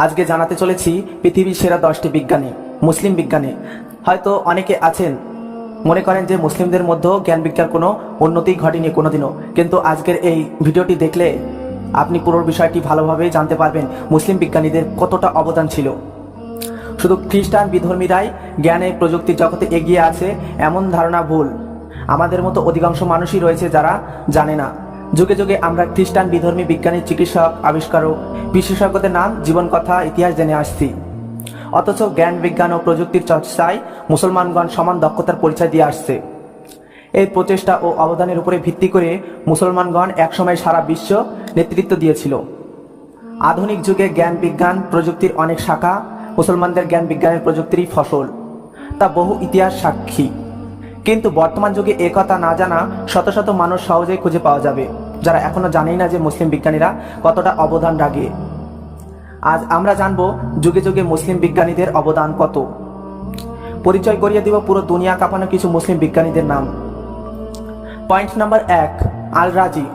আজকে জানাতে চলেছি পৃথিবীর সেরা 10টি বিজ্ঞানী, মুসলিম বিজ্ঞানী। হয়তো অনেকে আছেন মনে করেন যে মুসলিমদের মধ্যেও জ্ঞান বিজ্ঞান কোনো উন্নতি ঘটেনি কোনোদিনও, কিন্তু আজকের এই ভিডিওটি দেখলে আপনি পুরো বিষয়টি ভালোভাবে জানতে পারবেন মুসলিম বিজ্ঞানীদের কতটা অবদান ছিল। শুধু খ্রিস্টান বিধর্মীরাই জ্ঞানে প্রযুক্তির জগতে এগিয়ে আছে এমন ধারণা ভুল। আমাদের মতো অধিকাংশ মানুষই রয়েছে যারা জানে না। যুগে যুগে আমরা খ্রিস্টান বিধর্মী বিজ্ঞানী, চিকিৎসক, আবিষ্কারক, বিশেষজ্ঞদের নাম, জীবন কথা, ইতিহাস জেনে আসছি। অথচ জ্ঞান বিজ্ঞান ও প্রযুক্তির চর্চায় মুসলমানগণ সমান দক্ষতার পরিচয় দিয়ে আসছে। এই প্রচেষ্টা ও অবদানের উপরে ভিত্তি করে মুসলমানগণ একসময় সারা বিশ্ব নেতৃত্ব দিয়েছিল। আধুনিক যুগে জ্ঞান বিজ্ঞান প্রযুক্তির অনেক শাখা মুসলমানদের জ্ঞান বিজ্ঞানের প্রযুক্তিরই ফসল, তা বহু ইতিহাস সাক্ষী। কিন্তু বর্তমান যুগে একথা না জানা শত শত মানুষ সহজেই খুঁজে পাওয়া যাবে, যারা এখনো জানেই না যে মুসলিম বিজ্ঞানীরা কতটা অবদান রাখে। আজ আমরা জানব যুগে যুগে মুসলিম বিজ্ঞানীদের অবদান কত। পরিচয় করিয়ে দিব পুরো দুনিয়া কাঁপানো কিছু মুসলিম বিজ্ঞানীদের নাম। পয়েন্ট নাম্বার 1, আল রাজি।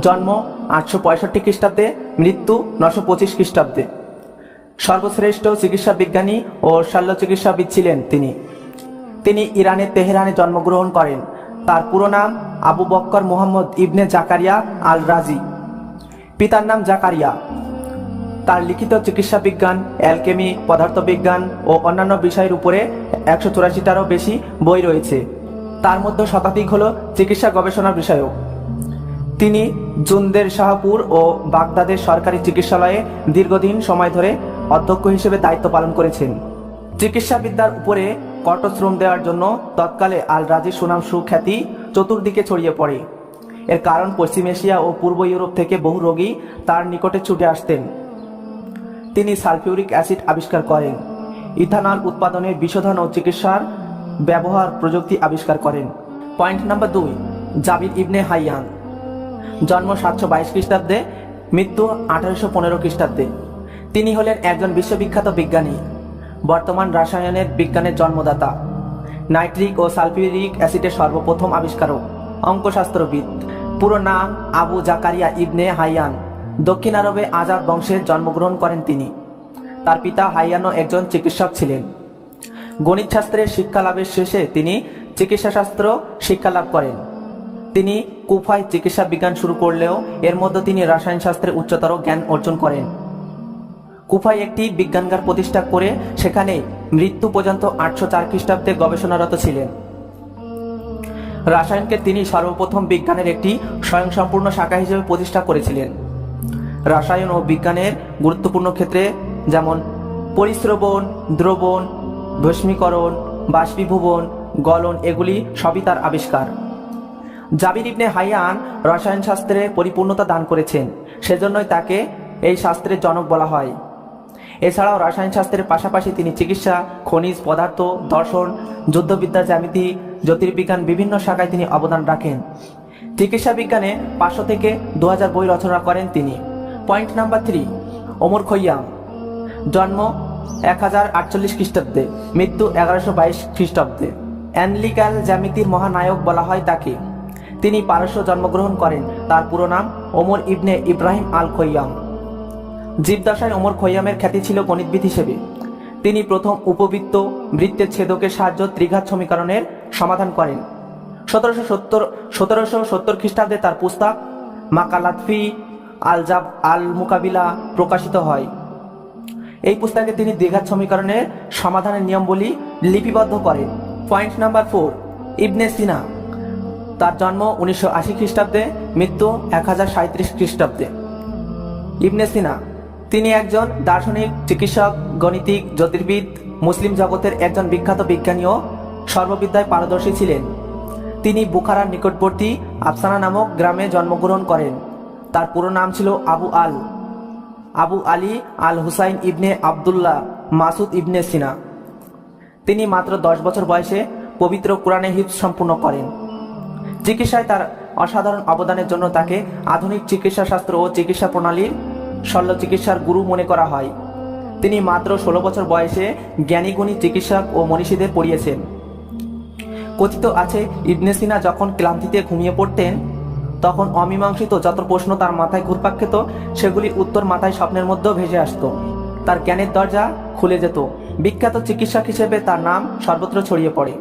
জন্ম 865 খ্রিস্টাব্দে, মৃত্যু 925 খ্রিস্টাব্দে। সর্বশ্রেষ্ঠ চিকিৎসা বিজ্ঞানী ও শল্য চিকিৎসাবিদ ছিলেন তিনি ইরানের তেহরানে জন্মগ্রহণ করেন। তার পুরো নাম আবু বক্কর মুহাম্মদ ইবনে জাকারিয়া আল রাজি। পিতার নাম জাকারিয়া। তার লিখিত চিকিৎসা বিজ্ঞান, অ্যালকেমি, পদার্থবিজ্ঞান ও অন্যান্য বিষয়ের উপরে 184টারও বেশি বই রয়েছে। তার মধ্যে শতাধিক হল চিকিৎসা গবেষণার বিষয়ক। তিনি জুনদের শাহপুর ও বাগদাদের সরকারি চিকিৎসালয়ে দীর্ঘদিন সময় ধরে অধ্যক্ষ হিসেবে দায়িত্ব পালন করেছেন। চিকিৎসা বিদ্যার উপরে কঠোর শ্রম দেওয়ার জন্য তৎকালে আল রাজির সুনাম সুখ্যাতি চতুর্দিকে ছড়িয়ে পড়ে। এর কারণ পশ্চিম এশিয়া ও পূর্ব ইউরোপ থেকে বহু রোগী তার নিকটে ছুটে আসতেন। তিনি সালফিউরিক অ্যাসিড আবিষ্কার করেন, ইথানল উৎপাদনের বিশোধন ও চিকিৎসার ব্যবহার প্রযুক্তি আবিষ্কার করেন। পয়েন্ট নাম্বার 2, জাবির ইবনে হাইয়ান। জন্ম 722 খ্রিস্টাব্দে, মৃত্যু 1815 খ্রিস্টাব্দে। তিনি হলেন একজন বিশ্ববিখ্যাত বিজ্ঞানী, বর্তমান রাসায়নের বিজ্ঞানের জন্মদাতা, নাইট্রিক ও সালফিউরিক অ্যাসিডের সর্বপ্রথম আবিষ্কারক, অঙ্কশাস্ত্রবিদ। পুরো নাম আবু জাকারিয়া ইবনে হাইয়ান। দক্ষিণ আরবে আজাদ বংশে জন্মগ্রহণ করেন তিনি। তার পিতা হাইয়ানও একজন চিকিৎসক ছিলেন। গণিত শাস্ত্রের শিক্ষা লাভের শেষে তিনি চিকিৎসাশাস্ত্র শিক্ষা লাভ করেন। তিনি কুফায় চিকিৎসা বিজ্ঞান শুরু করলেও এর মধ্যে তিনি রসায়ন শাস্ত্রে উচ্চতর জ্ঞান অর্জন করেন। কুফায় একটি বিজ্ঞানাগার প্রতিষ্ঠা করে সেখানে মৃত্যু পর্যন্ত 804 খ্রিস্টাব্দে গবেষণারত ছিলেন। রসায়নকে তিনি সর্বপ্রথম বিজ্ঞানের একটি স্বয়ংসম্পূর্ণ শাখা হিসেবে প্রতিষ্ঠা করেছিলেন। রসায়ন ও বিজ্ঞানের গুরুত্বপূর্ণ ক্ষেত্রে যেমন পরিস্রবণ, দ্রবণ, ভস্মীকরণ, বাষ্পীভবন, গলন, এগুলি সবই তার আবিষ্কার। জাবির ইবনে হাইয়ান রসায়ন শাস্ত্রে পরিপূর্ণতা দান করেছেন, সেজন্যই তাকে এই শাস্ত্রের জনক বলা হয়। এছাড়াও রসায়ন শাস্ত্রের পাশাপাশি তিনি চিকিৎসা, খনিজ পদার্থ, দর্শন, যুদ্ধবিদ্যা, জ্যামিতি, জ্যোতির্বিজ্ঞান বিভিন্ন শাখায় তিনি অবদান রাখেন। চিকিৎসা বিজ্ঞানে 500 থেকে 2000 বই রচনা করেন তিনি। Point number 3, Omar Khayyam. জন্ম 1048 খ্রিস্টাব্দে, মৃত্যু 1122 খ্রিস্টাব্দে। অ্যানালিটিক্যাল জ্যামিতির মহানায়ক বলা হয় তাকে। তিনি পারস্য জন্মগ্রহণ করেন। তার পুরো নাম ওমর ইবনে ইব্রাহিম আল খৈয়াম। জীবদশায় ওমর খৈয়ামের খ্যাতি ছিল গণিতবিদ হিসেবে। তিনি প্রথম উপবৃত্ত বৃত্তের ছেদকের সাহায্যে ত্রিঘাত সমীকরণের সমাধান করেন। 1770 খ্রিস্টাব্দে তার পুস্তক মাকালাত ফি আল-জাব আল-মুকাবিলা প্রকাশিত হয়। এই পুস্তকে তিনি দ্বিঘাত সমীকরণের সমাধানের নিয়মগুলি লিপিবদ্ধ করেন। পয়েন্ট নাম্বার 4, ইবনে সিনা। তার জন্ম 1980 খ্রিস্টাব্দে, মৃত্যু 1037 খ্রিস্টাব্দে। ইবনে সিনা তিনি একজন দার্শনিক, চিকিৎসক, গণিতিক, জ্যোতির্বিদ, মুসলিম জগতের একজন বিখ্যাত বিজ্ঞানী ও সর্ববিদ্যায় পারদর্শী ছিলেন। তিনি বুখারার নিকটবর্তী আফসানা নামক গ্রামে জন্মগ্রহণ করেন। তার পুরো নাম ছিল আবু আলী আল হুসাইন ইবনে আবদুল্লাহ মাসুদ ইবনে সিনা। তিনি মাত্র 10 বছর বয়সে পবিত্র কোরআনে হিফজ সম্পূর্ণ করেন। চিকিৎসায় তার অসাধারণ অবদানের জন্য তাকে আধুনিক চিকিৎসা শাস্ত্র ও চিকিৎসা প্রণালীর শল্য চিকিৎসার গুরু মনে করা হয়। তিনি মাত্র 16 বছর বয়সে জ্ঞানীগুণী চিকিৎসক ও মনীষীদের পড়িয়েছেন। কথিত আছে, ইবনে সিনা যখন ক্লান্তিতে ঘুমিয়ে পড়তেন তখন অমীমাংসিত যত প্রশ্ন তার মাথায় ঘুরপাক খেত সেগুলির উত্তর মাথায় স্বপ্নের মধ্যেও ভেসে আসত। তার জ্ঞানের দরজা খুলে যেত। বিখ্যাত চিকিৎসক হিসেবে তার নাম সর্বত্র ছড়িয়ে পড়ে।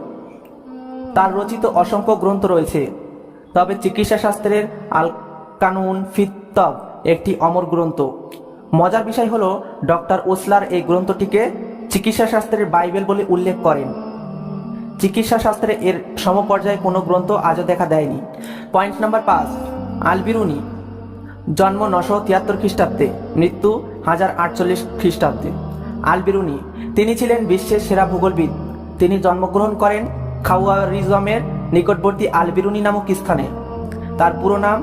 তার রচিত অসংখ্য গ্রন্থ রয়েছে, তবে চিকিৎসা শাস্ত্রের আল কানুন ফি তব একটি অমর গ্রন্থ। মজার বিষয় হলো ডক্টর ওসলার এই গ্রন্থটিকে চিকিৎসা শাস্ত্রের বাইবেল বলে উল্লেখ করেন। চিকিৎসা শাস্ত্রে এর সমপর্যায়ে কোনো গ্রন্থ আজও দেখা দেয়নি। পয়েন্ট নাম্বার 5, আল বিরুনি। জন্ম 973 খ্রিস্টাব্দে, মৃত্যু 1048 খ্রিস্টাব্দে। আল বিরুনি তিনি ছিলেন বিশ্বের সেরা ভূগোলবিদ। তিনি জন্মগ্রহণ করেন খাওয়ারিজমের নিকটবর্তী আল বিরুনি নামক স্থানে। তার পুরো নাম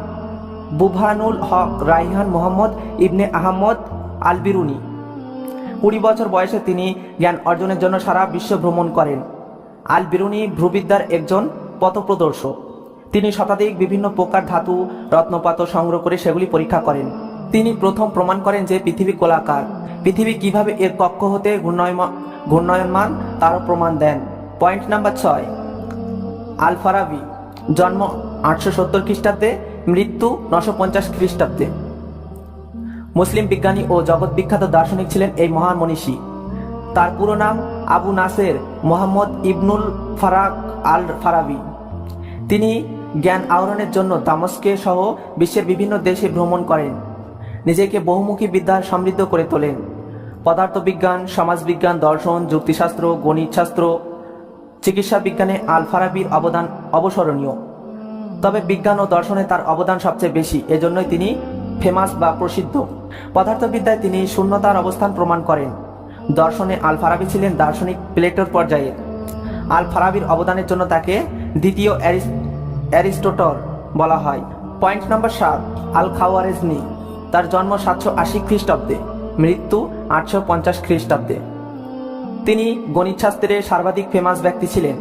বুরহানুল হক রাইহান মোহাম্মদ ইবনে আহমদ আল বিরুনি। 20 বছর বয়সে তিনি জ্ঞান অর্জনের জন্য সারা বিশ্ব ভ্রমণ করেন। আল বিরুনি ভূবিদ্যার একজন পথপ্রদর্শক। তিনি শতাধিক বিভিন্ন প্রকার ধাতু রত্নপাথর সংগ্রহ করে সেগুলি পরীক্ষা করেন। তিনি প্রথম প্রমাণ করেন যে পৃথিবী গোলাকার। পৃথিবী কিভাবে এর কক্ষ হতে ঘূর্ণায়মান তারও প্রমাণ দেন। পয়েন্ট নাম্বার 6, আল ফারাবি। জন্ম 870 খ্রিস্টাব্দে, মৃত্যু 950 খ্রিস্টাব্দে। মুসলিম বিজ্ঞানী ও জগৎ বিখ্যাত দার্শনিক ছিলেন এই মহান মনীষী। তার পুরো নাম আবু নাসের মোহাম্মদ ইবনুল ফারাক আল ফারাবি। তিনি জ্ঞান আহরণের জন্য দামেস্কে সহ বিশ্বের বিভিন্ন দেশে ভ্রমণ করেন। নিজেকে বহুমুখী বিদ্যায় সমৃদ্ধ করে তোলেন। পদার্থবিজ্ঞান, সমাজবিজ্ঞান, দর্শন, যুক্তিশাস্ত্র, গণিতশাস্ত্র, চিকিৎসা বিজ্ঞানে আল ফারাবির অবদান অবসরণীয়। তবে বিজ্ঞান ও দর্শনে তার অবদান সবচেয়ে বেশি, এজন্যই তিনি ফেমাস বা প্রসিদ্ধ। পদার্থবিদ্যায় তিনি শূন্যতার অবস্থান প্রমাণ করেন। দর্শনে আল ফারাবি ছিলেন দার্শনিক প্লেটোর পর্যায়ের। আল ফারাবির অবদানের জন্য তাকে দ্বিতীয় অ্যারিস্টটল বলা হয়। পয়েন্ট নাম্বার 7, আল খাওয়ারিজমি। তার জন্ম 780 খ্রিস্টাব্দে, মৃত্যু 850 খ্রিস্টাব্দে। তিনি গণিতশাস্ত্রে সর্বাধিক ফেমাস ব্যক্তি ছিলেন।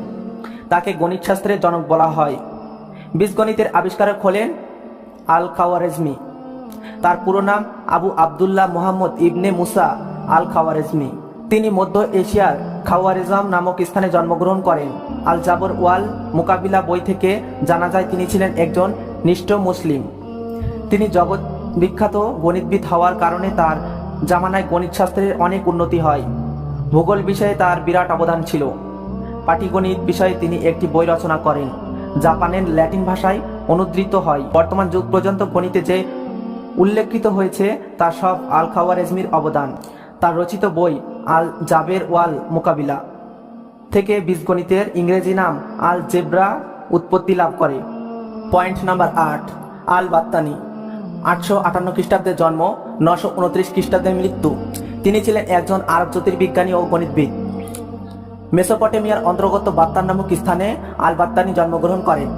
তাকে গণিতশাস্ত্রের জনক বলা হয়। বীজগণিতের আবিষ্কারক হলেন আল খাওয়ারিজমি। তার পুরো নাম আবু আবদুল্লাহ মোহাম্মদ ইবনে মুসা আল খাওয়ারিজমি। তিনি মধ্য এশিয়ার খাওয়ারিজম নামক স্থানে জন্মগ্রহণ করেন। আল জাবর ওয়াল মোকাবিলা বই থেকে জানা যায় তিনি ছিলেন একজন নিষ্ঠ মুসলিম। তিনি জগৎ বিখ্যাত গণিতবিদ হওয়ার কারণে তার জামানায় গণিতশাস্ত্রের অনেক উন্নতি হয়। ভূগোল বিষয়ে তার বিরাট অবদান ছিল। পাটিগণিত বিষয়ে তিনি একটি বই রচনা করেন, জাপানের ল্যাটিন ভাষায় অনুদ্রিত হয়। বর্তমান যুগ পর্যন্ত গণিতে যে উল্লেখিত হয়েছে তা সব আল খাওয়ারিজমির অবদান। তার রচিত বই আল জাবের ওয়াল মোকাবিলা থেকে বীজগণিতের ইংরেজি নাম আল জেব্রা উৎপত্তি লাভ করে। পয়েন্ট নাম্বার 8, আল বাত্তানি। 858 খ্রিস্টাব্দে জন্ম, 929 খ্রিস্টাব্দে মৃত্যু। তিনি ছিলেন একজন আরব জ্যোতির্বিজ্ঞানী ও গণিতবিদ। মেসোপটেমিয়ার অন্তর্গত বাত্তান নামক স্থানে আল বাত্তানি জন্মগ্রহণ করেন।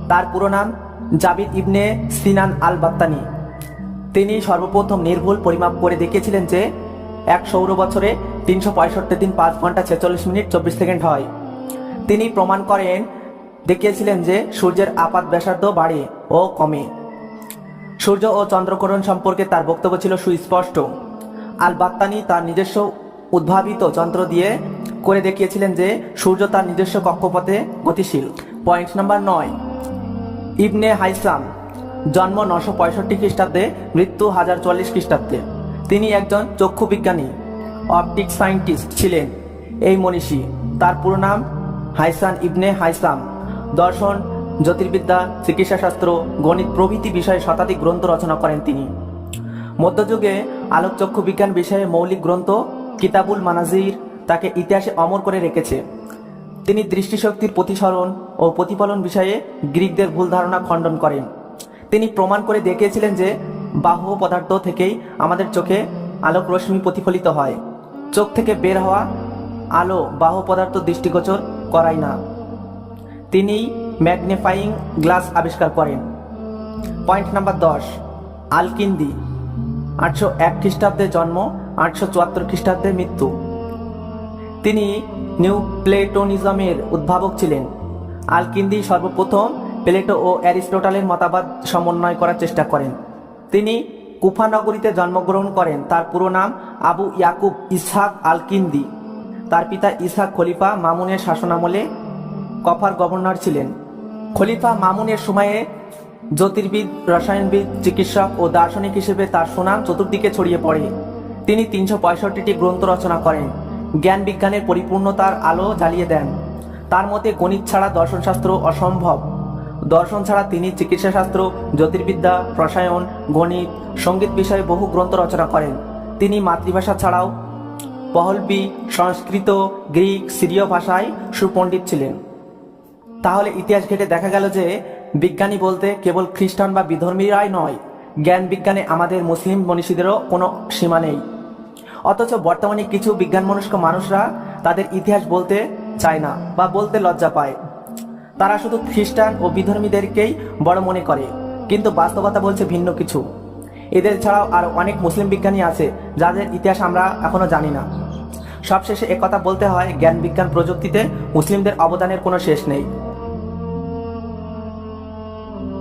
তার পুরো নাম জাবিদ ইবনে সিনান আল বাত্তানি। তিনি সর্বপ্রথম নির্ভুল পরিমাপ করে দেখিয়েছিলেন যে এক সৌর বছরে 365 দিন 5 ঘন্টা 46 মিনিট 24 সেকেন্ড হয়। তিনি প্রমাণ করেন দেখিয়েছিলেন যে সূর্যের আপাত ব্যাসার্ধ বাড়ে ও কমে। সূর্য ও চন্দ্রগ্রহণ সম্পর্কে তার বক্তব্য ছিল সুস্পষ্ট। আল বাত্তানি তার নিজস্ব উদ্ভাবিত যন্ত্র দিয়ে করে দেখিয়েছিলেন যে সূর্য তার নিজস্ব কক্ষপথে গতিশীল। পয়েন্ট নাম্বার 9, ইবনে হাইসাম। জন্ম 965 খ্রিস্টাব্দে, মৃত্যু 1044 খ্রিস্টাব্দে। তিনি একজন চক্ষু বিজ্ঞানী, অপটিক সায়েন্টিস্ট ছিলেন এই মনীষী। তার পুরো নাম হাইসান ইবনে হাইসাম। দর্শন, জ্যোতির্বিদ্যা, চিকিৎসাশাস্ত্র, গণিত প্রভৃতি বিষয়ে শতাধিক গ্রন্থ রচনা করেন তিনি। মধ্যযুগে আলোকচক্ষু বিজ্ঞান বিষয়ে মৌলিক গ্রন্থ কিতাবুল মানাজির তাকে ইতিহাসে অমর করে রেখেছে। তিনি দৃষ্টিশক্তির প্রতিসরণ ও প্রতিফলন বিষয়ে গ্রিকদের ভুল ধারণা খণ্ডন করেন। তিনি প্রমাণ করে দেখিয়েছিলেন যে বাহ্য পদার্থ থেকেই আমাদের চোখে আলোক রশ্মি প্রতিফলিত হয়। চোখ থেকে বের হওয়া আলো বাহ্য পদার্থ দৃষ্টিগোচর করায় না। তিনি ম্যাগনিফাইং গ্লাস আবিষ্কার করেন। Point number 10, আল-কিন্দি। 801 খ্রিস্টাব্দে জন্ম, 874 খ্রিস্টাব্দে মৃত্যু। তিনি নিউ প্লেটোনিজমের উদ্ভাবক ছিলেন। আল-কিন্দি সর্বপ্রথম প্লেটো ও অ্যারিস্টটলের মতবাদ সমন্বয় করার চেষ্টা করেন। তিনি কুফা নগরীতে জন্মগ্রহণ করেন। তার পুরো নাম আবু ইয়াকুব ইসহাক আল-কিন্দি। তার পিতা ইসহাক খলিফা মামুনের শাসনামলে কফার গভর্নর ছিলেন। খলিফা মামুনের সময়ে জ্যোতির্বিদ, রসায়নবিদ, চিকিৎসক ও দার্শনিক হিসেবে তার সুনাম চতুর্দিকে ছড়িয়ে পড়ে। তিনি 365টি গ্রন্থ রচনা করেন, জ্ঞান বিজ্ঞানের পরিপূর্ণতার আলো জ্বালিয়ে দেন। তার মতে গণিত ছাড়া দর্শনশাস্ত্র অসম্ভব। দর্শন ছাড়া তিনি চিকিৎসাশাস্ত্র, জ্যোতির্বিদ্যা, রসায়ন, গণিত, সঙ্গীত বিষয়ে বহু গ্রন্থ রচনা করেন। তিনি মাতৃভাষা ছাড়াও পহলবি, সংস্কৃত, গ্রিক, সিরীয় ভাষায় সুপণ্ডিত ছিলেন। তাহলে ইতিহাস ঘেটে দেখা গেল যে বিজ্ঞানী বলতে কেবল খ্রিস্টান বা বিধর্মীরাই নয়, জ্ঞান বিজ্ঞানে আমাদের মুসলিম মনীষীদেরও কোনো সীমা নেই। অথচ বর্তমানে কিছু বিজ্ঞানমনস্ক মানুষরা তাদের ইতিহাস বলতে চায় না বা বলতে লজ্জা পায়। তারা শুধু খ্রিস্টান ও বিধর্মীদেরকেই বড় মনে করে, কিন্তু বাস্তবতা বলছে ভিন্ন কিছু। এদের ছাড়াও আরও অনেক মুসলিম বিজ্ঞানী আছে যাদের ইতিহাস আমরা এখনো জানি না। সবশেষে একথা বলতে হয়, জ্ঞান বিজ্ঞান প্রযুক্তিতে মুসলিমদের অবদানের কোনো শেষ নেই।